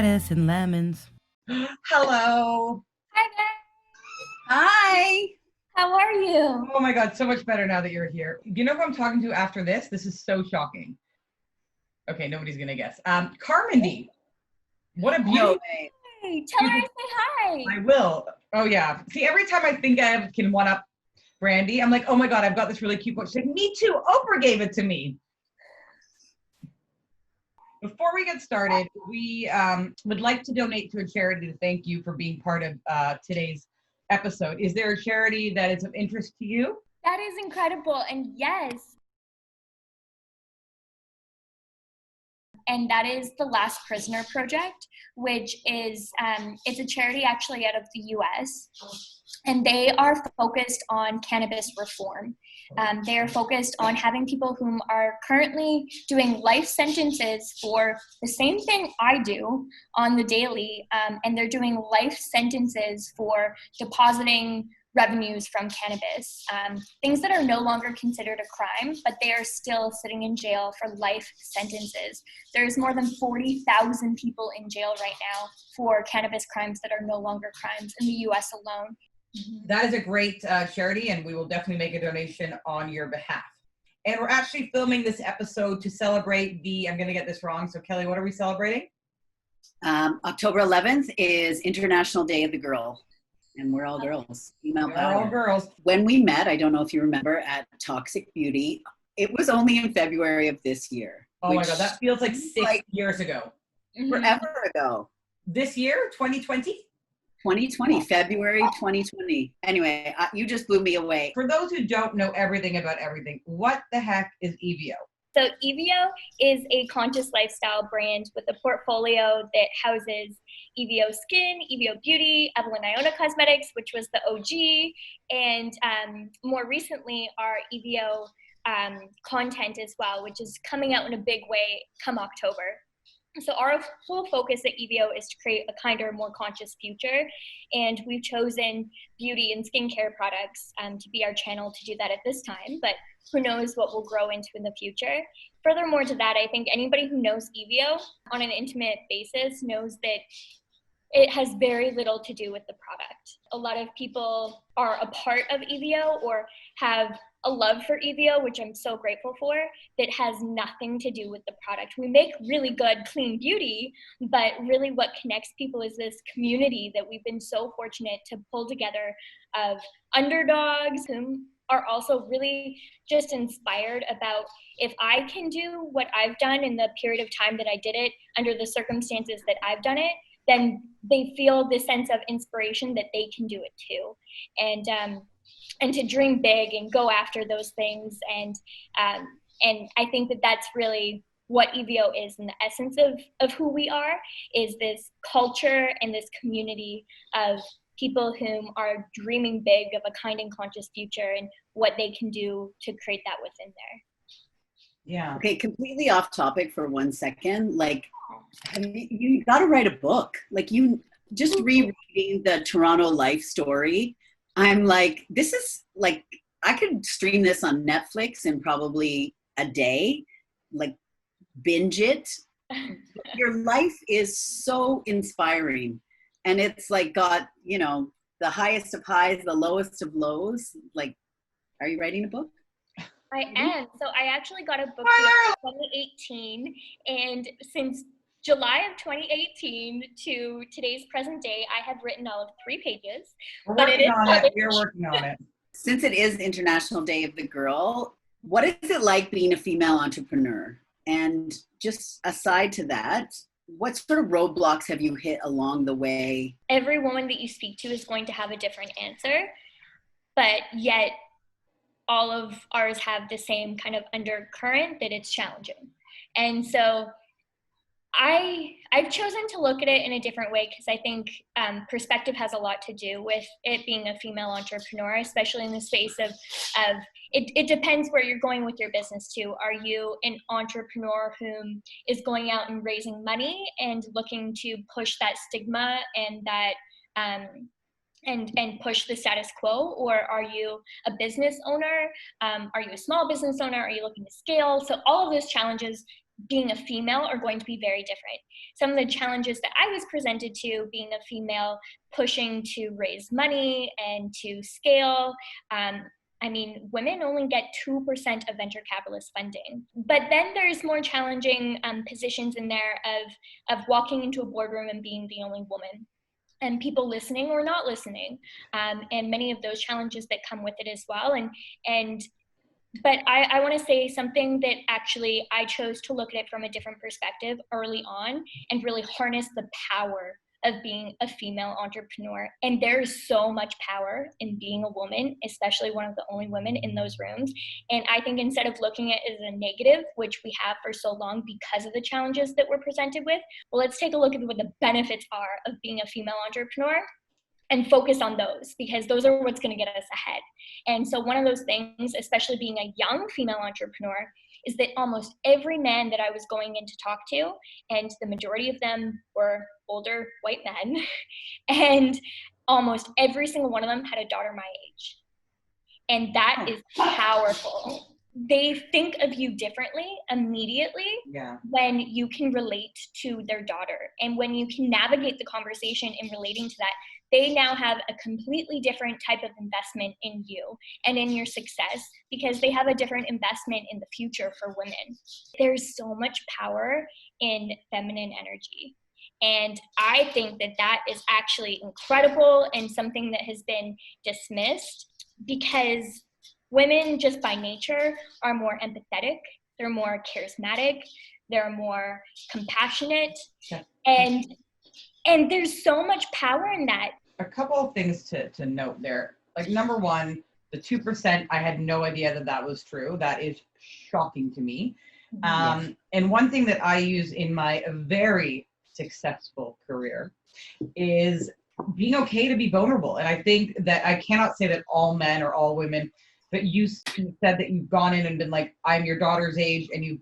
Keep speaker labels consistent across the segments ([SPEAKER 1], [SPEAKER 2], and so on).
[SPEAKER 1] lettuce and lemons.
[SPEAKER 2] Hello.
[SPEAKER 3] Hi there.
[SPEAKER 2] Hi.
[SPEAKER 3] How are you?
[SPEAKER 2] Oh my God, so much better now that you're here. Do you know who I'm talking to after this? This is so shocking. Okay, nobody's gonna guess. Carmody. What a beauty.
[SPEAKER 4] No way.
[SPEAKER 3] Hey, tell her I say hi.
[SPEAKER 2] I will. Oh yeah. See, every time I think I can one up Brandy, I'm like, oh my God, I've got this really cute book. She's like, me too. Oprah gave it to me. Before we get started, we would like to donate to a charity to thank you for being part of today's episode. Is there a charity that is of interest to you?
[SPEAKER 3] That is incredible. And yes. And that is the Last Prisoner Project, which is, it's a charity actually out of the US. And they are focused on cannabis reform. They are focused on having people whom are currently doing life sentences for the same thing I do on the daily, and they're doing life sentences for depositing revenues from cannabis, things that are no longer considered a crime, but they are still sitting in jail for life sentences. There's more than 40,000 people in jail right now for cannabis crimes that are no longer crimes in the US alone.
[SPEAKER 2] That is a great charity, and we will definitely make a donation on your behalf. And we're actually filming this episode to celebrate I'm going to get this wrong, so Kelly, what are we celebrating?
[SPEAKER 4] October 11th is International Day of the Girl, and we're all girls. Female
[SPEAKER 2] We're
[SPEAKER 4] power.
[SPEAKER 2] all girls.
[SPEAKER 4] When we met, I don't know if you remember, at Toxic Beauty, it was only in February of this year.
[SPEAKER 2] Oh my God, that feels like 6 years ago.
[SPEAKER 4] Forever ago.
[SPEAKER 2] This year, 2020?
[SPEAKER 4] 2020, February 2020. Anyway, you just blew me away.
[SPEAKER 2] For those who don't know everything about everything, what the heck is EVO?
[SPEAKER 3] So EVO is a conscious lifestyle brand with a portfolio that houses EVO Skin, EVO Beauty, Evelyn Iona Cosmetics, which was the OG, and more recently our EVO content as well, which is coming out in a big way come October. So our full focus at EVO is to create a kinder, more conscious future, and we've chosen beauty and skincare products to be our channel to do that at this time, but who knows what we'll grow into in the future. Furthermore to that, I think anybody who knows EVO on an intimate basis knows that it has very little to do with the product. A lot of people are a part of EVO or have a love for EVO, which I'm so grateful for, that has nothing to do with the product. We make really good, clean beauty, but really what connects people is this community that we've been so fortunate to pull together of underdogs who are also really just inspired about if I can do what I've done in the period of time that I did it under the circumstances that I've done it, then they feel this sense of inspiration that they can do it too. And to dream big and go after those things. And I think that that's really what EVO is, and the essence of who we are is this culture and this community of people whom are dreaming big of a kind and conscious future and what they can do to create that within there.
[SPEAKER 2] Yeah.
[SPEAKER 4] Okay, completely off topic for 1 second. Like, you got to write a book. Like, you just rereading the Toronto Life story. I'm like, this is like, I could stream this on Netflix in probably a day, like binge it. Your life is so inspiring. And it's like got, the highest of highs, the lowest of lows. Like, are you writing a book?
[SPEAKER 3] I am. So I actually got a book in 2018, and since July of 2018 to today's present day, I have written all of 3 pages.
[SPEAKER 2] We're working on it.
[SPEAKER 4] Since it is International Day of the Girl, what is it like being a female entrepreneur? And just aside to that, what sort of roadblocks have you hit along the way?
[SPEAKER 3] Every woman that you speak to is going to have a different answer, but yet all of ours have the same kind of undercurrent that it's challenging. And so I've chosen to look at it in a different way because I think perspective has a lot to do with it being a female entrepreneur, especially in the space of it depends where you're going with your business too. Are you an entrepreneur whom is going out and raising money and looking to push that stigma and that and push the status quo, or are you a business owner? Are you a small business owner? Are you looking to scale? So all of those challenges being a female are going to be very different. Some of the challenges that I was presented to being a female, pushing to raise money and to scale, I mean, women only get 2% of venture capitalist funding. But then there's more challenging positions in there of walking into a boardroom and being the only woman, and people listening or not listening, and many of those challenges that come with it as well. But I want to say something that actually I chose to look at it from a different perspective early on and really harness the power of being a female entrepreneur. And there is so much power in being a woman, especially one of the only women in those rooms. And I think instead of looking at it as a negative, which we have for so long because of the challenges that we're presented with, well, let's take a look at what the benefits are of being a female entrepreneur and focus on those, because those are what's going to get us ahead. And so one of those things, especially being a young female entrepreneur, is that almost every man that I was going in to talk to, and the majority of them were older white men, and almost every single one of them had a daughter my age. And that is powerful. They think of you differently immediately when you can relate to their daughter. And when you can navigate the conversation in relating to that, they now have a completely different type of investment in you and in your success, because they have a different investment in the future for women. There's so much power in feminine energy. And I think that that is actually incredible and something that has been dismissed, because women just by nature are more empathetic, they're more charismatic, they're more compassionate, and there's so much power in that.
[SPEAKER 2] A couple of things to note there. Like, number one, the 2%, I had no idea that was true. That is shocking to me. And one thing that I use in my very successful career is being okay to be vulnerable. And I think that I cannot say that all men or all women, but you said that you've gone in and been like, I'm your daughter's age, and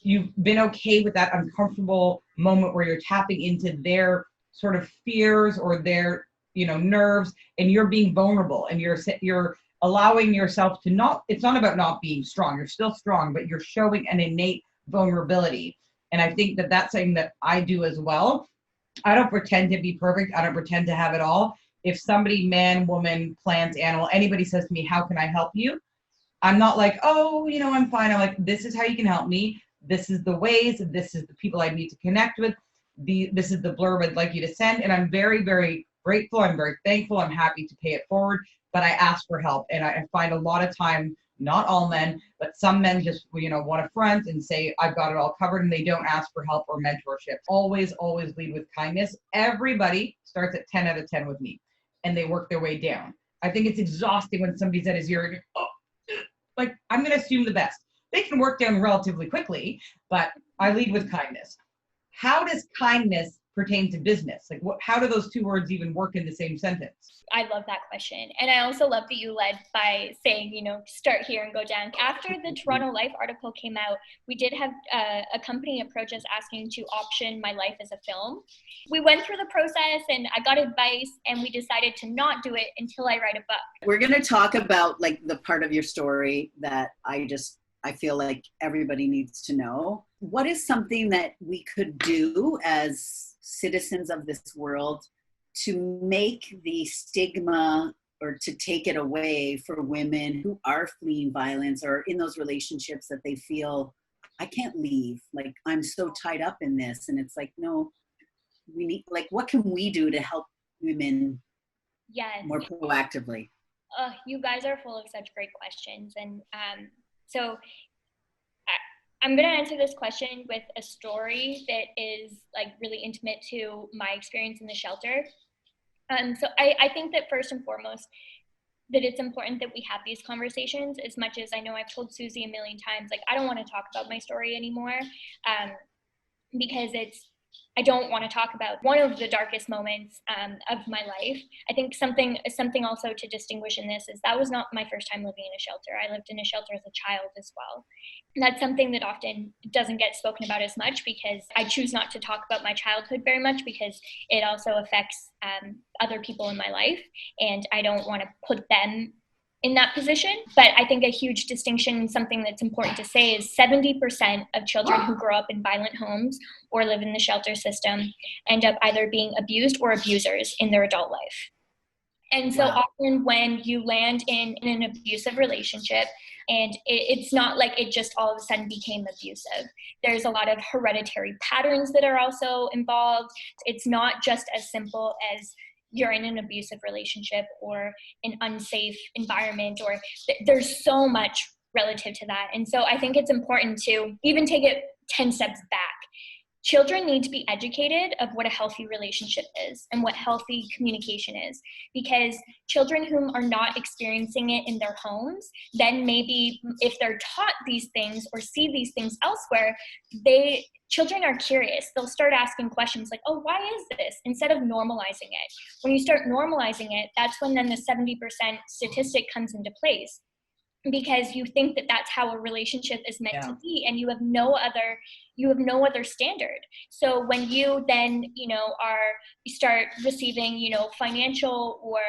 [SPEAKER 2] you've been okay with that uncomfortable moment where you're tapping into their sort of fears or their, nerves, and you're being vulnerable, and you're allowing yourself to not, it's not about not being strong. You're still strong, but you're showing an innate vulnerability. And I think that that's something that I do as well. I don't pretend to be perfect. I don't pretend to have it all. If somebody, man, woman, plant, animal, anybody says to me, how can I help you? I'm not like, oh, I'm fine. I'm like, this is how you can help me. This is the ways. This is the people I need to connect with. This is the blurb I'd like you to send. And I'm very, very grateful. I'm very thankful. I'm happy to pay it forward. But I ask for help. And I find a lot of time, not all men, but some men just, want to front and say, I've got it all covered, and they don't ask for help or mentorship. Always, always lead with kindness. Everybody starts at 10 out of 10 with me, and they work their way down. I think it's exhausting when somebody's at his ear and like, I'm going to assume the best. They can work down relatively quickly, but I lead with kindness. How does kindness pertain to business? Like, how do those two words even work in the same sentence?
[SPEAKER 3] I love that question. And I also love that you led by saying, start here and go down. After the Toronto Life article came out, we did have a company approach us asking to option my life as a film. We went through the process and I got advice, and we decided to not do it until I write a book.
[SPEAKER 4] We're going to talk about like the part of your story that I feel like everybody needs to know. What is something that we could do as citizens of this world to make the stigma or to take it away for women who are fleeing violence or in those relationships that they feel, I can't leave, like I'm so tied up in this? And it's like, no, we need, like, what can we do to help women more proactively?
[SPEAKER 3] You guys are full of such great questions. And so I'm going to answer this question with a story that is like really intimate to my experience in the shelter. So I think that first and foremost, that it's important that we have these conversations. As much as I know I've told Susie a million times, like, I don't want to talk about my story anymore, because I don't want to talk about one of the darkest moments of my life. I think something also to distinguish in this is that was not my first time living in a shelter. I lived in a shelter as a child as well. And that's something that often doesn't get spoken about as much, because I choose not to talk about my childhood very much, because it also affects other people in my life. And I don't want to put them in that position. But I think a huge distinction, something that's important to say, is 70% of children who grow up in violent homes or live in the shelter system end up either being abused or abusers in their adult life. And so often when you land in an abusive relationship, and it's not like it just all of a sudden became abusive. There's a lot of hereditary patterns that are also involved. It's not just as simple as you're in an abusive relationship or an unsafe environment, or there's so much relative to that. And so I think it's important to even take it 10 steps back. Children need to be educated of what a healthy relationship is and what healthy communication is, because children whom are not experiencing it in their homes, then maybe if they're taught these things or see these things elsewhere, children are curious. They'll start asking questions like, oh, why is this? Instead of normalizing it. When you start normalizing it, that's when then the 70% statistic comes into place, because you think that that's how a relationship is meant to be, and you have no other standard. So when you then, you start receiving, financial or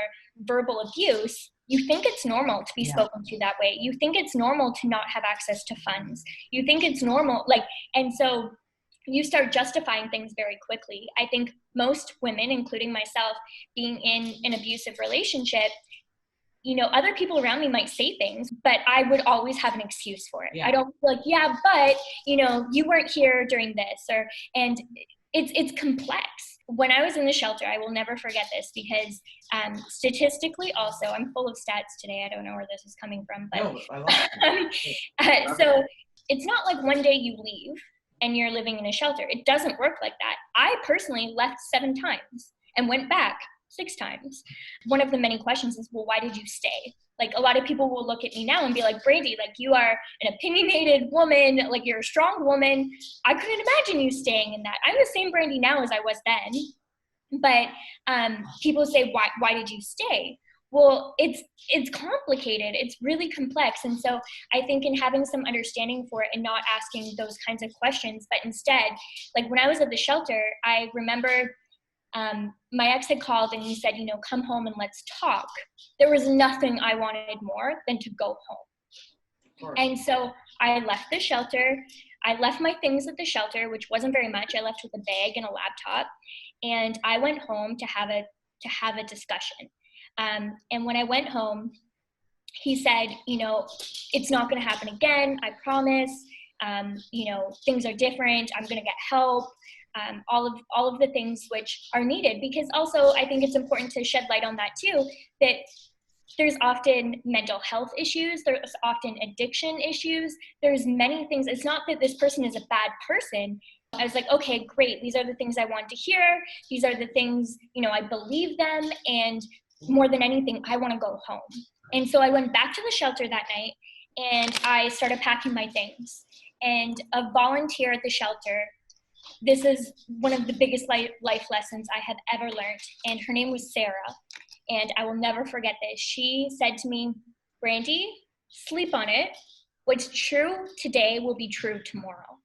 [SPEAKER 3] verbal abuse, you think it's normal to be spoken to that way. You think it's normal to not have access to funds. You think it's normal, and so you start justifying things very quickly. I think most women, including myself, being in an abusive relationship, other people around me might say things, but I would always have an excuse for it. I don't but, you weren't here during this, and it's complex. When I was in the shelter, I will never forget this, because statistically also, I'm full of stats today. I don't know where this is coming from, but
[SPEAKER 2] no, I love it.
[SPEAKER 3] So it's not like one day you leave and you're living in a shelter. It doesn't work like that. I personally left 7 times and went back 6 times. One of the many questions is, well, why did you stay? Like, a lot of people will look at me now and be like, Brandy, like, you are an opinionated woman, like, you're a strong woman. I couldn't imagine you staying in that. I'm the same Brandy now as I was then. But people say, why did you stay? Well, it's complicated. It's really complex. And so I think in having some understanding for it and not asking those kinds of questions, but instead, like, when I was at the shelter, I remember my ex had called and he said, come home and let's talk. There was nothing I wanted more than to go home. And so I left the shelter. I left my things at the shelter, which wasn't very much. I left with a bag and a laptop, and I went home to have a discussion. And when I went home, he said, it's not going to happen again. I promise. Things are different. I'm going to get help. All of the things which are needed, because also I think it's important to shed light on that too, that there's often mental health issues, there's often addiction issues, there's many things. It's not that this person is a bad person. I was like, okay, great, these are the things I want to hear, these are the things, I believe them, and more than anything, I want to go home. And so I went back to the shelter that night and I started packing my things. And a volunteer at the shelter, this is one of the biggest life lessons I have ever learned. And her name was Sarah. And I will never forget this. She said to me, Brandy, sleep on it. What's true today will be true tomorrow.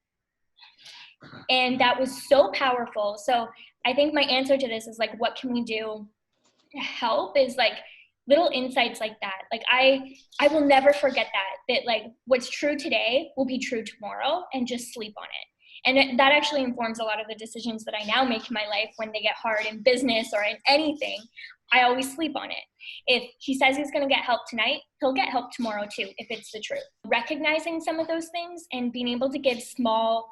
[SPEAKER 3] And that was so powerful. So I think my answer to this is like, what can we do to help, is like little insights like that. Like I will never forget that like what's true today will be true tomorrow, and just sleep on it. And that actually informs a lot of the decisions that I now make in my life when they get hard in business or in anything. I always sleep on it. If he says he's going to get help tonight, he'll get help tomorrow too, if it's the truth. Recognizing some of those things and being able to give small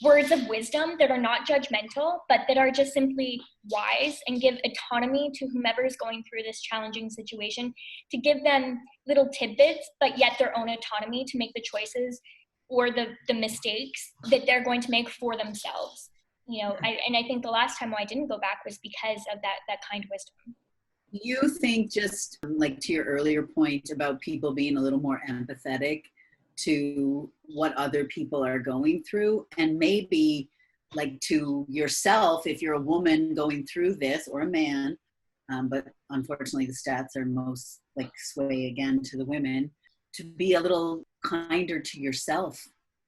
[SPEAKER 3] words of wisdom that are not judgmental, but that are just simply wise, and give autonomy to whomever is going through this challenging situation, to give them little tidbits, but yet their own autonomy to make the choices or the mistakes that they're going to make for themselves. I think the last time I didn't go back was because of that kind wisdom.
[SPEAKER 4] You think, just like to your earlier point about people being a little more empathetic to what other people are going through, and maybe like to yourself, if you're a woman going through this, or a man, but unfortunately the stats are most like sway again to the women, to be a little kinder to yourself.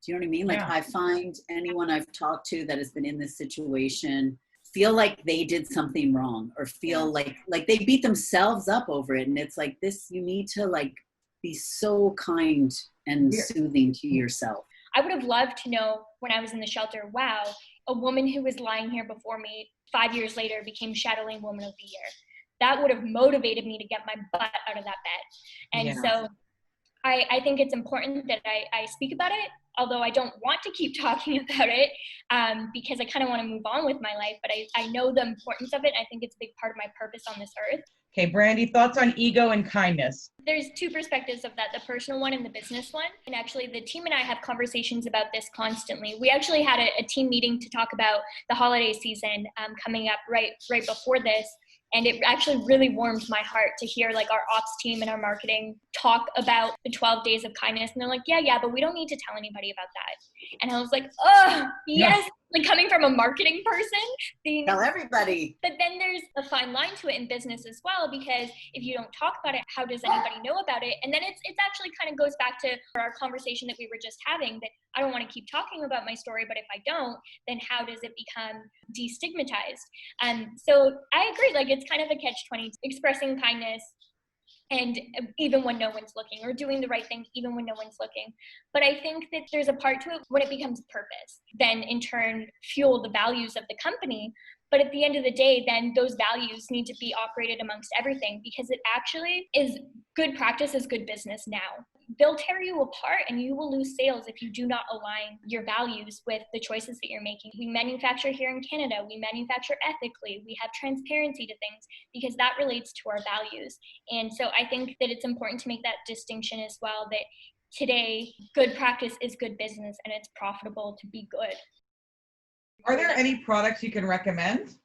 [SPEAKER 4] Do you know what I mean? Like, I find anyone I've talked to that has been in this situation feel like they did something wrong or feel like they beat themselves up over it. And it's like this, you need to like be so kind and soothing to yourself.
[SPEAKER 3] I would have loved to know when I was in the shelter, wow, a woman who was lying here before me 5 years later became Shadowing Woman of the Year. That would have motivated me to get my butt out of that bed. And so I think it's important that I speak about it, although I don't want to keep talking about it because I kind of want to move on with my life, but I know the importance of it. I think it's a big part of my purpose on this earth.
[SPEAKER 2] Okay, Brandy, thoughts on ego and kindness?
[SPEAKER 3] There's two perspectives of that, the personal one and the business one. And actually the team and I have conversations about this constantly. We actually had a team meeting to talk about the holiday season coming up right before this. And it actually really warmed my heart to hear like our ops team and our marketing talk about the 12 days of kindness. And they're like, yeah, but we don't need to tell anybody about that. And I was like, oh, yes. Like coming from a marketing person.
[SPEAKER 4] Tell everybody.
[SPEAKER 3] But then there's a fine line to it in business as well, because if you don't talk about it, how does anybody know about it? And then it's actually kind of goes back to our conversation that we were just having, that I don't want to keep talking about my story, but if I don't, then how does it become destigmatized? So I agree, like it's kind of a catch-20, expressing kindness and even when no one's looking, or doing the right thing even when no one's looking. But I think that there's a part to it when it becomes purpose, then in turn fuel the values of the company. But at the end of the day, then those values need to be operated amongst everything, because it actually is good practice, is good business now. They'll tear you apart and you will lose sales if you do not align your values with the choices that you're making. We manufacture here in Canada, we manufacture ethically, we have transparency to things because that relates to our values. And so I think that it's important to make that distinction as well, that today good practice is good business and it's profitable to be good.
[SPEAKER 2] Are there any products you can recommend?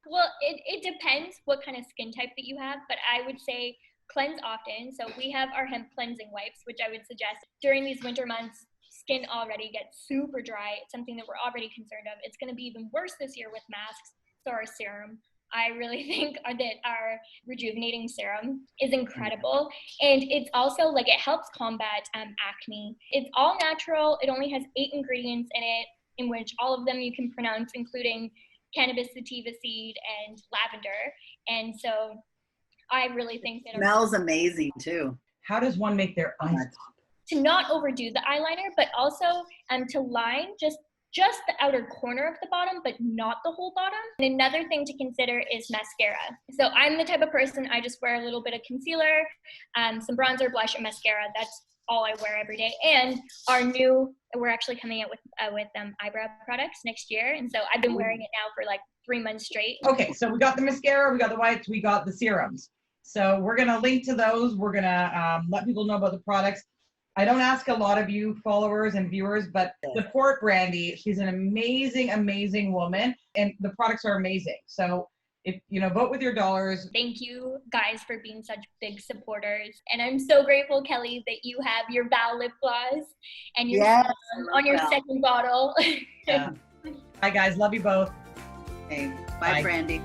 [SPEAKER 3] Well, it depends what kind of skin type that you have, but I would say cleanse often. So we have our hemp cleansing wipes, which I would suggest during these winter months. Skin already gets super dry. It's something that we're already concerned of. It's going to be even worse this year with masks. So our serum, I really think that our rejuvenating serum is incredible. And it's also like it helps combat acne. It's all natural. It only has 8 ingredients in it, in which all of them you can pronounce, including cannabis sativa seed and lavender. And so I really think that
[SPEAKER 4] smells amazing too.
[SPEAKER 2] How does one make their eyes pop?
[SPEAKER 3] To not overdo the eyeliner, but also to line just the outer corner of the bottom, but not the whole bottom. And another thing to consider is mascara. So I'm the type of person, I just wear a little bit of concealer, some bronzer, blush, and mascara. That's all I wear every day. And we're actually coming out with eyebrow products next year. And so I've been wearing it now for like 3 months straight.
[SPEAKER 2] Okay, so we got the mascara, we got the wipes, we got the serums. So we're gonna link to those. We're gonna let people know about the products. I don't ask a lot of you followers and viewers, but support Brandy. She's an amazing, amazing woman, and the products are amazing. So if vote with your dollars.
[SPEAKER 3] Thank you guys for being such big supporters. And I'm so grateful, Kelly, that you have your Val lip gloss and your on your second bottle.
[SPEAKER 2] Yeah. Bye guys, love you both.
[SPEAKER 4] Okay. Bye, Brandy.